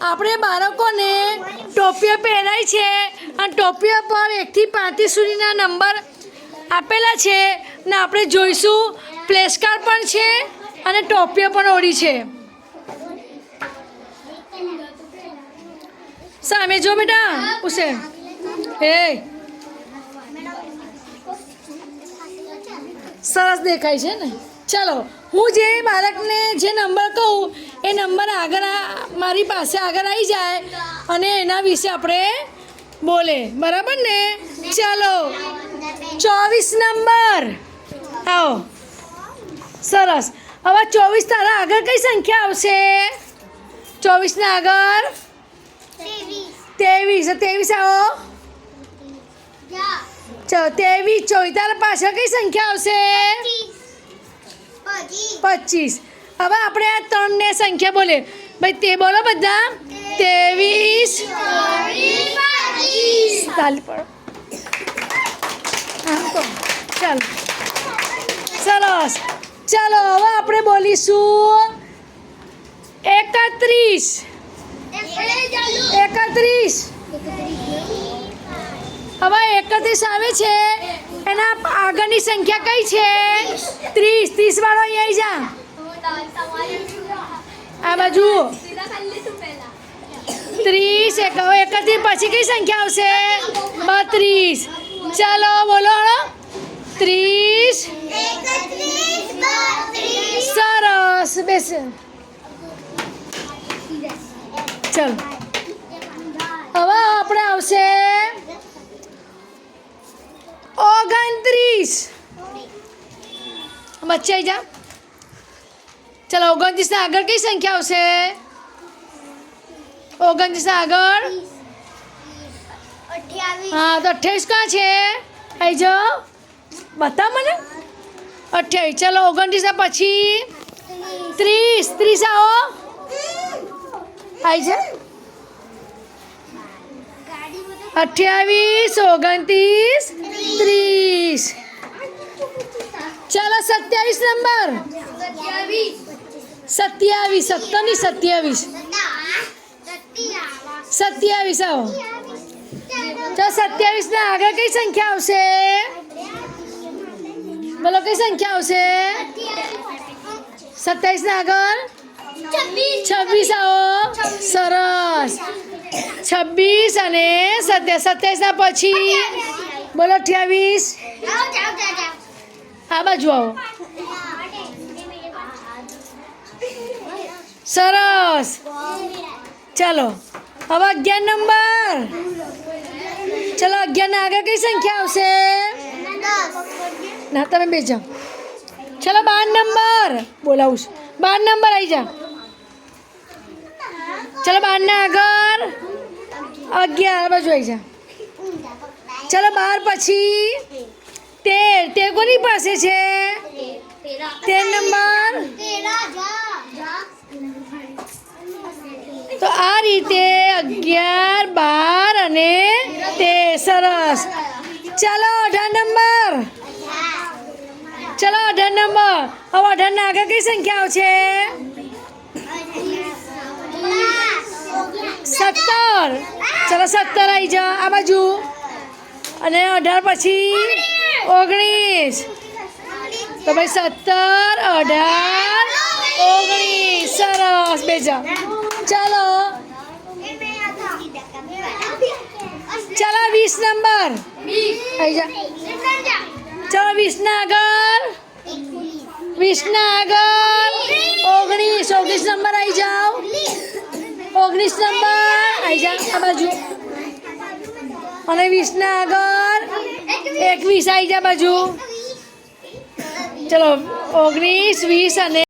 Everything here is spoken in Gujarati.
આપણે બાળકોને ટોપીઓ પહેરાય છે અને ટોપીઓ પર 1 થી 35 સુધીના નંબર આપેલા છે ને આપણે જોઈશું પ્લેસ કાર્ડ પણ છે અને ટોપીઓ પણ ઓળી છે. સામે જો બેટા ઉસે એ સરસ દેખાય છે ને. ચાલો હું જે બાળકને જે નંબર કહું એ નંબર આગળ મારી પાસે આગળ આવી જાય અને એના વિશે આપણે બોલે, બરાબર ને? ચાલો 24 નંબર આવો. સરસ. હવે 24 તારા આગળ કઈ સંખ્યા આવશે? 24 ના આગળ 23 આવો. ચલો 23 24 તારા પાછળ કઈ સંખ્યા આવશે? 25. હવે આપણે આ 3 ને સંખ્યા બોલે ભાઈ, તે બોલો બધા. 23 તાલી પડો. ચાલો સરસ. ચાલો હવે આપણે બોલીશું 31. હવે 31 આવે છે એના આગળની સંખ્યા કઈ છે? 30 વાળો અહીં આવી જા આ બાજુ. 30 31 પછી કઈ સંખ્યા આવશે? 32. ચાલો બોલો 30. સરસ. બેસ. ચાલો હવે આપણે આવશે 29. બચ્ચે આવી જા. ચલો 29 ના આગળ કઈ સંખ્યા આવશે? 29 ના આગળ હા તો 28 ક્યાં છે? આવી જાઓ બતા મને. 28. ચલો 29 ના પછી 30 આવો. આવી જા. 28 29 30. ચાલો 27 નંબર. 27 આવો. ચાલો 27 ના આગળ કઈ સંખ્યા આવશે? બોલો કઈ સંખ્યા આવશે? 27 ના આગળ 26 આવો. સરસ. 26 અને 27 ના પછી બોલો 28. આ બાજુ આવો. સરસ. ચાલો હવે 11 નંબર. ચલો 11 ના આગળ કઈ સંખ્યા આવશે? ના તમે બેસી જાઓ. ચલો 12 નંબર બોલાવું છું. 12 નંબર આવી જા. ચલો 12 ના આગળ 11 બાજુ આવી જા. ચલો 12 પછી 13 કોની પાસે છે? 13 નંબર. તો આ રીતે 11 12 અને 13. સરસ. ચાલો 18 નંબર. ચલો 18 નંબર. હવે 18 ના આગળ કઈ સંખ્યા આવશે? 17. ચલો 17 આવી જા આ બાજુ. અને 18 પછી 19. તો ભાઈ 17 18 19. સરસ. બેજા. ચાલો 20 નંબર. આવી જા. ચલો 20 ના આગળ 19 નંબર આવી જાઓ. 19 નંબર આવી જા આ બાજુ. અને 20 ના આગળ 21 આવી જા બાજુ. ચલો 19 20 અને